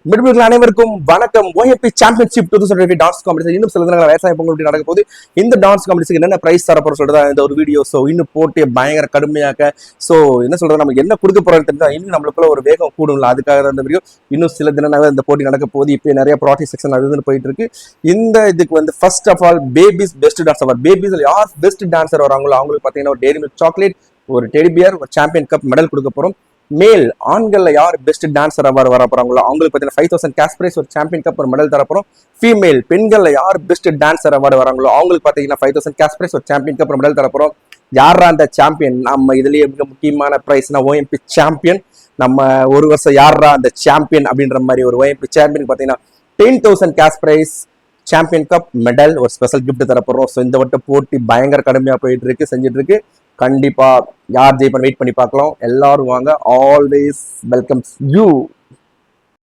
மிட்பிள்கள் அனைவருக்கும் வணக்கம். OMP championship 2025 dance competition இன்னும் சில தினங்கள் விவசாய பொங்கல் நடக்க போது. இந்த டான்ஸ் காம்படிஷன் என்னென்ன பிரைஸ் தரப்போற சொல்றதா இந்த ஒரு வீடியோ. ஸோ இன்னும் போட்டு பயங்கர கடுமையாக்க ஸோ என்ன சொல்றது, நமக்கு என்ன கொடுக்க போறது தெரிஞ்சா இன்னும் நம்மளுக்குள்ள ஒரு வேகம் கூடும்ல, அதுக்காக அந்த வீடியோ. இன்னும் சில தினங்கள் இந்த போட்டி நடக்க போகுது. இப்போ நிறைய ப்ராக்டிஸ் செக்ஷன் அது போயிட்டு இருக்கு. இந்த இதுக்கு வந்து first of all babies best dance award. பேபிஸ்ல யார் பெஸ்ட் டான்சர் வராங்களோ அவங்களுக்கு பார்த்தீங்கன்னா ஒரு டெய்ரி மில்க் சாக்லேட், ஒரு டெடி பியர், ஒரு சாம்பியன் கப் மெடல் கொடுக்க போறோம். மேல் ஆண்கள்ல யார் பெஸ்ட் டான்சர் அவார்டு வர போறாங்களோ அவங்களுக்கு பார்த்தீங்கன்னா 5000 கேஷ் பிரைஸ், ஒரு சாம்பியன் கப், ஒரு மெடல் தரப்போம். ஃபீமேல் பெண்கள்ல யார் பெஸ்ட் டான்சர் அவார்டு வராங்களோ அவங்களுக்கு பார்த்தீங்கன்னா 5000 கேஷ் பிரைஸ், ஒரு சாம்பியன் கப், ஒரு மெடல் தரப்போம். யாரா அந்த சாம்பியன்? நம்ம இதுலயே மிக முக்கியமான பிரைஸ்னா OMP சாம்பியன். நம்ம ஒரு வருஷம் யாரா அந்த சாம்பியன் அப்படின்ற மாதிரி ஒரு OMP சாம்பியன் பார்த்தீங்கன்னா 10,000 cash price, champion cup, medal, ஒரு ஸ்பெஷல் கிஃப்ட் தரப்போறோம். ஸோ இந்த வட்ட போட்டி பயங்கர கடுமையா போயிட்டு இருக்கு, செஞ்சுட்டு இருக்கு. கண்டிப்பா யார் ஜெயிப்பன் வெயிட் பண்ணி பார்க்கலாம். எல்லாரும் வாங்க. Always welcomes you.